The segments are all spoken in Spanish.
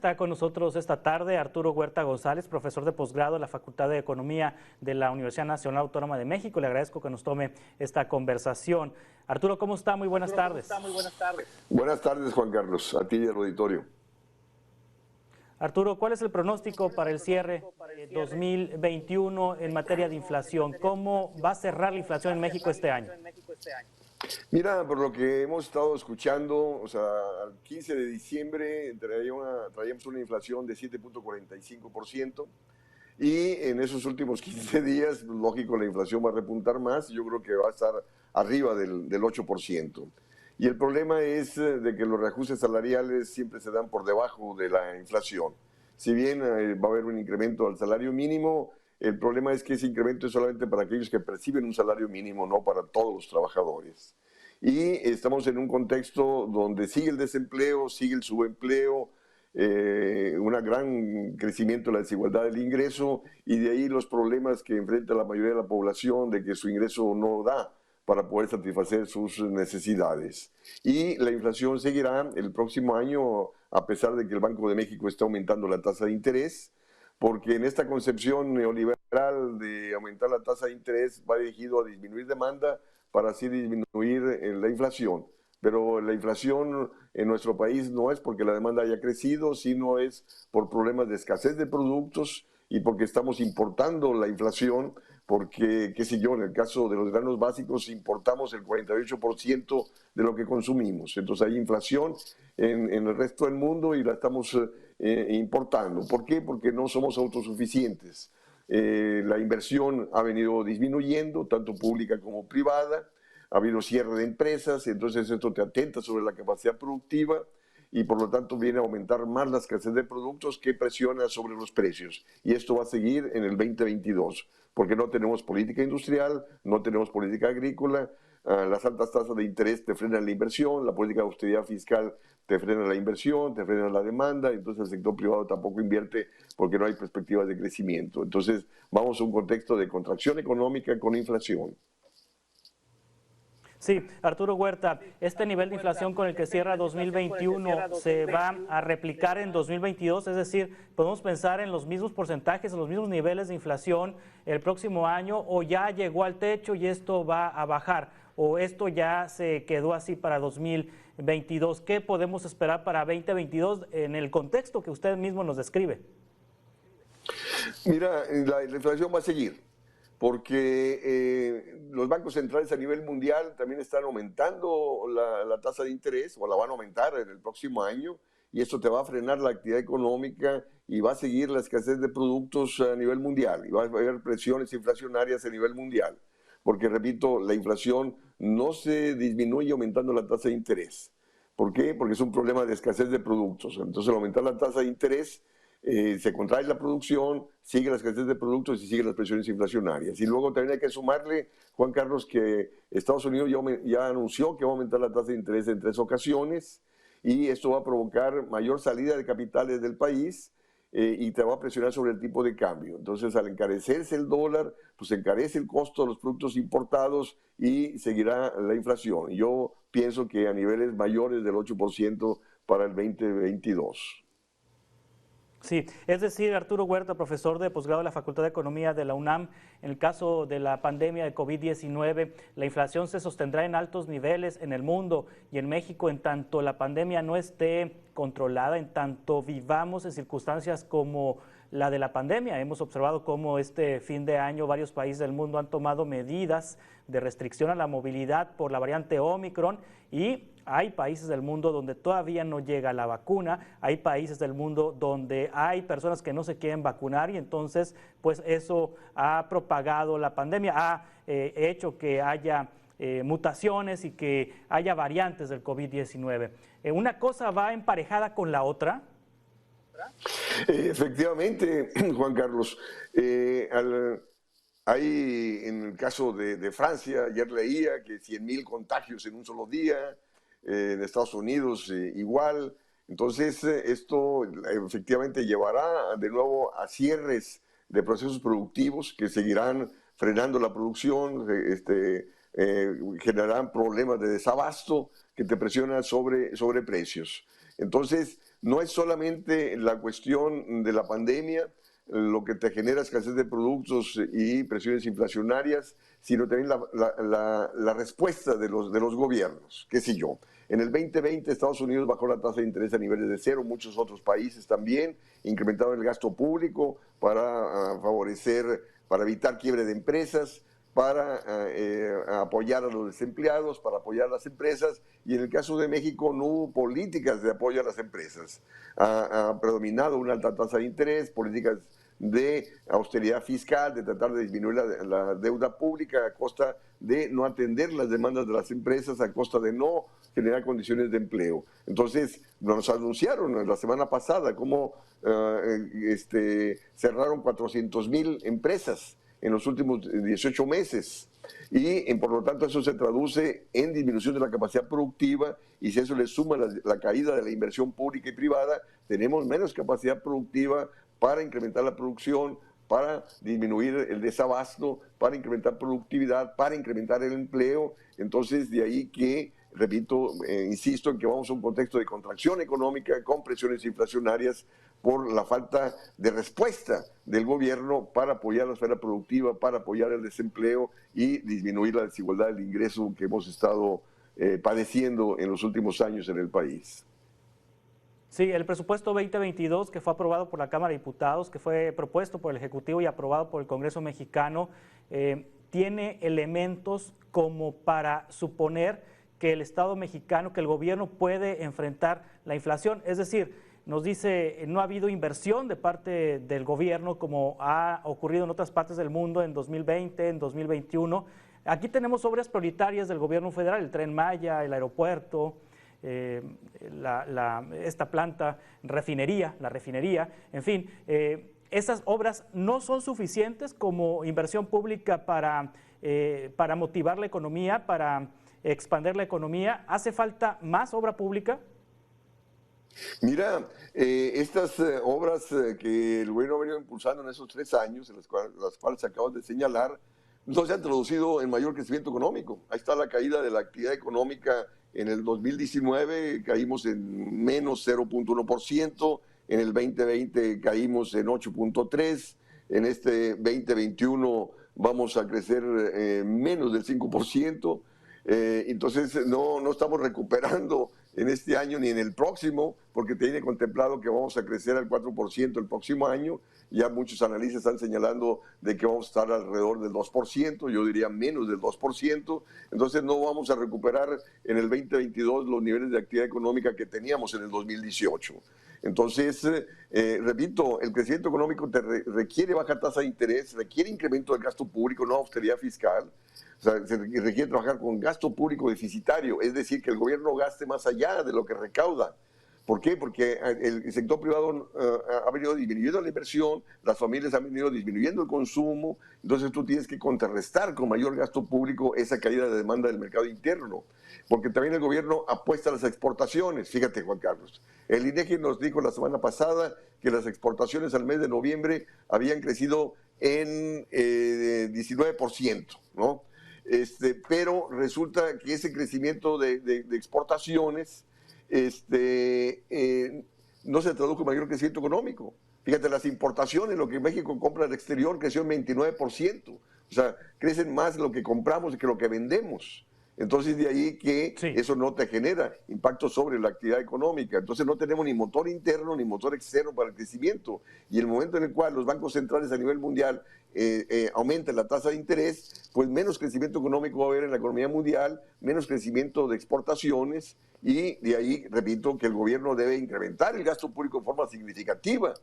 Está con nosotros esta tarde Arturo Huerta González, profesor de posgrado en la Facultad de Economía de la Universidad Nacional Autónoma de México. Le agradezco que nos tome esta conversación. Arturo, ¿cómo está? Muy buenas tardes. Buenas tardes, Juan Carlos, a ti y al auditorio. Arturo, ¿cuál es el pronóstico para el cierre 2021 en materia de inflación? ¿Cómo va a cerrar la inflación en México este año? Mira, por lo que hemos estado escuchando, o sea, al 15 de diciembre traíamos una inflación de 7.45% y en esos últimos 15 días, lógico, la inflación va a repuntar más, yo creo que va a estar arriba del 8%. Y el problema es de que los reajustes salariales siempre se dan por debajo de la inflación. Si bien va a haber un incremento al salario mínimo, el problema es que ese incremento es solamente para aquellos que perciben un salario mínimo, no para todos los trabajadores. Y estamos en un contexto donde sigue el desempleo, sigue el subempleo, un gran crecimiento de la desigualdad del ingreso y de ahí los problemas que enfrenta la mayoría de la población de que su ingreso no da para poder satisfacer sus necesidades. Y la inflación seguirá el próximo año, a pesar de que el Banco de México está aumentando la tasa de interés, porque en esta concepción neoliberal de aumentar la tasa de interés va dirigido a disminuir demanda para así disminuir la inflación. Pero la inflación en nuestro país no es porque la demanda haya crecido, sino es por problemas de escasez de productos y porque estamos importando la inflación, porque, qué sé yo, en el caso de los granos básicos importamos el 48% de lo que consumimos. Entonces hay inflación en el resto del mundo y la estamos importando. ¿Por qué? Porque no somos autosuficientes. La inversión ha venido disminuyendo, tanto pública como privada, ha habido cierre de empresas, entonces esto te atenta sobre la capacidad productiva y por lo tanto viene a aumentar más la escasez de productos que presiona sobre los precios. Y esto va a seguir en el 2022, porque no tenemos política industrial, no tenemos política agrícola, las altas tasas de interés te frenan la inversión, la política de austeridad fiscal te frena la inversión, te frena la demanda, entonces el sector privado tampoco invierte porque no hay perspectivas de crecimiento. Entonces vamos a un contexto de contracción económica con inflación. Sí, Arturo Huerta, ¿este nivel de inflación con el que cierra 2021 se va a replicar en 2022? Es decir, ¿podemos pensar en los mismos porcentajes, en los mismos niveles de inflación el próximo año o ya llegó al techo y esto va a bajar? ¿O esto ya se quedó así para 2022? ¿Qué podemos esperar para 2022 en el contexto que usted mismo nos describe? Mira, la inflación va a seguir, porque los bancos centrales a nivel mundial también están aumentando la tasa de interés, o la van a aumentar en el próximo año, y esto te va a frenar la actividad económica y va a seguir la escasez de productos a nivel mundial, y va a haber presiones inflacionarias a nivel mundial. Porque, repito, la inflación no se disminuye aumentando la tasa de interés. ¿Por qué? Porque es un problema de escasez de productos. Entonces, al aumentar la tasa de interés, se contrae la producción, sigue la escasez de productos y siguen las presiones inflacionarias. Y luego también hay que sumarle, Juan Carlos, que Estados Unidos ya anunció que va a aumentar la tasa de interés en 3 ocasiones y esto va a provocar mayor salida de capitales del país y te va a presionar sobre el tipo de cambio. Entonces, al encarecerse el dólar, pues encarece el costo de los productos importados y seguirá la inflación. Yo pienso que a niveles mayores del 8% para el 2022. Sí, es decir, Arturo Huerta, profesor de posgrado de la Facultad de Economía de la UNAM, en el caso de la pandemia de COVID-19, la inflación se sostendrá en altos niveles en el mundo y en México en tanto la pandemia no esté controlada, en tanto vivamos en circunstancias como la de la pandemia. Hemos observado cómo este fin de año varios países del mundo han tomado medidas de restricción a la movilidad por la variante Omicron y hay países del mundo donde todavía no llega la vacuna, hay países del mundo donde hay personas que no se quieren vacunar y entonces pues eso ha propagado la pandemia, ha hecho que haya mutaciones y que haya variantes del COVID-19. ¿Una cosa va emparejada con la otra? Efectivamente, Juan Carlos. Hay en el caso de Francia, ayer leía que 100,000 contagios en un solo día, en Estados Unidos igual. Entonces esto efectivamente llevará de nuevo a cierres de procesos productivos que seguirán frenando la producción, generarán problemas de desabasto que te presionan sobre precios. Entonces no es solamente la cuestión de la pandemia, lo que te genera escasez de productos y presiones inflacionarias, sino también la respuesta de los gobiernos, qué sé yo. En el 2020 Estados Unidos bajó la tasa de interés a niveles de cero, muchos otros países también incrementaron el gasto público para favorecer, para evitar quiebre de empresas, para apoyar a los desempleados, para apoyar a las empresas, y en el caso de México no hubo políticas de apoyo a las empresas. Ha predominado una alta tasa de interés, políticas de austeridad fiscal, de tratar de disminuir la deuda pública a costa de no atender las demandas de las empresas, a costa de no generar condiciones de empleo. Entonces, nos anunciaron la semana pasada cómo cerraron 400,000 empresas en los últimos 18 meses. Y por lo tanto eso se traduce en disminución de la capacidad productiva, y si a eso le suma la caída de la inversión pública y privada, tenemos menos capacidad productiva para incrementar la producción, para disminuir el desabasto, para incrementar productividad, para incrementar el empleo. Entonces, de ahí que, repito, insisto en que vamos a un contexto de contracción económica con presiones inflacionarias por la falta de respuesta del gobierno para apoyar la esfera productiva, para apoyar el desempleo y disminuir la desigualdad del ingreso que hemos estado padeciendo en los últimos años en el país. Sí, el presupuesto 2022 que fue aprobado por la Cámara de Diputados, que fue propuesto por el Ejecutivo y aprobado por el Congreso mexicano, tiene elementos como para suponer que el Estado mexicano, que el gobierno puede enfrentar la inflación. Es decir, nos dice, no ha habido inversión de parte del gobierno como ha ocurrido en otras partes del mundo en 2020, en 2021. Aquí tenemos obras prioritarias del gobierno federal, el Tren Maya, el aeropuerto, esta planta, la refinería, en fin, esas obras no son suficientes como inversión pública para motivar la economía, para expandir la economía. ¿Hace falta más obra pública? Mira, estas obras que el gobierno ha venido impulsando en esos 3 años, en las cuales acabas de señalar, no se han traducido en mayor crecimiento económico. Ahí está la caída de la actividad económica. En el 2019 caímos en menos 0.1%, en el 2020 caímos en 8.3%, en este 2021 vamos a crecer menos del 5%. Entonces no estamos recuperando en este año ni en el próximo, porque tiene contemplado que vamos a crecer al 4% el próximo año. Ya muchos analistas están señalando de que vamos a estar alrededor del 2%, yo diría menos del 2%. Entonces no vamos a recuperar en el 2022 los niveles de actividad económica que teníamos en el 2018. Entonces, repito, el crecimiento económico requiere baja tasa de interés, requiere incremento del gasto público, no austeridad fiscal. O sea, se requiere trabajar con gasto público deficitario, es decir, que el gobierno gaste más allá de lo que recauda. ¿Por qué? Porque el sector privado ha venido disminuyendo la inversión, las familias han venido disminuyendo el consumo, entonces tú tienes que contrarrestar con mayor gasto público esa caída de demanda del mercado interno, porque también el gobierno apuesta a las exportaciones. Fíjate, Juan Carlos, el INEGI nos dijo la semana pasada que las exportaciones al mes de noviembre habían crecido en 19%, ¿no? Pero resulta que ese crecimiento de exportaciones no se tradujo en mayor crecimiento económico. Fíjate, las importaciones, lo que México compra al exterior, creció en 29%. O sea, crecen más lo que compramos que lo que vendemos. Entonces, de ahí que sí, eso no te genera impacto sobre la actividad económica. Entonces, no tenemos ni motor interno ni motor externo para el crecimiento. Y el momento en el cual los bancos centrales a nivel mundial aumentan la tasa de interés, pues menos crecimiento económico va a haber en la economía mundial, menos crecimiento de exportaciones, y de ahí, repito, que el gobierno debe incrementar el gasto público de forma significativa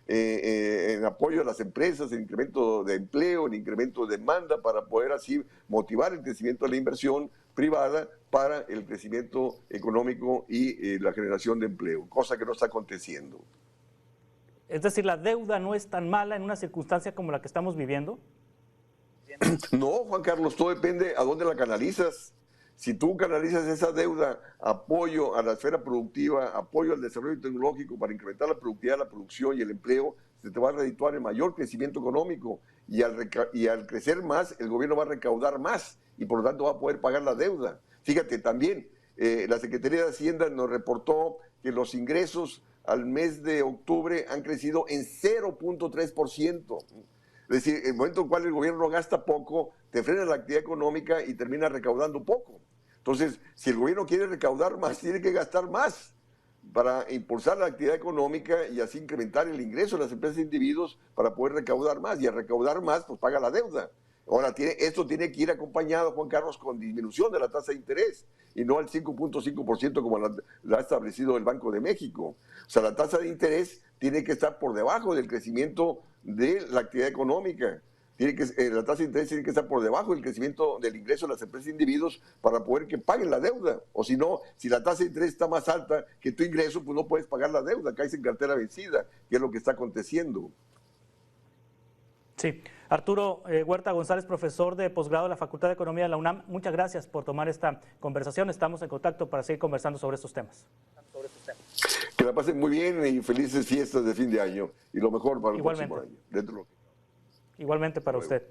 en apoyo a las empresas, en incremento de empleo, en incremento de demanda, para poder así motivar el crecimiento de la inversión privada para el crecimiento económico y la generación de empleo, cosa que no está aconteciendo. Es decir, ¿la deuda no es tan mala en una circunstancia como la que estamos viviendo? No, Juan Carlos, todo depende a dónde la canalizas. Si tú canalizas esa deuda, apoyo a la esfera productiva, apoyo al desarrollo tecnológico para incrementar la productividad, la producción y el empleo, se te va a redituar el mayor crecimiento económico, y al crecer más, el gobierno va a recaudar más y por lo tanto va a poder pagar la deuda. Fíjate, también la Secretaría de Hacienda nos reportó que los ingresos al mes de octubre han crecido en 0.3%. Es decir, en el momento en el cual el gobierno gasta poco, te frena la actividad económica y termina recaudando poco. Entonces, si el gobierno quiere recaudar más, tiene que gastar más para impulsar la actividad económica y así incrementar el ingreso de las empresas e individuos para poder recaudar más. Y al recaudar más, pues paga la deuda. Ahora, esto tiene que ir acompañado, Juan Carlos, con disminución de la tasa de interés y no al 5.5% como la ha establecido el Banco de México. O sea, la tasa de interés tiene que estar por debajo del crecimiento de la actividad económica. La tasa de interés tiene que estar por debajo del crecimiento del ingreso de las empresas e individuos para poder que paguen la deuda. O si no, si la tasa de interés está más alta que tu ingreso, pues no puedes pagar la deuda, caes en cartera vencida, que es lo que está aconteciendo. Sí. Arturo Huerta González, profesor de posgrado de la Facultad de Economía de la UNAM, muchas gracias por tomar esta conversación. Estamos en contacto para seguir conversando sobre estos temas. Que la pasen muy bien y felices fiestas de fin de año y lo mejor para el próximo año. Igualmente para usted.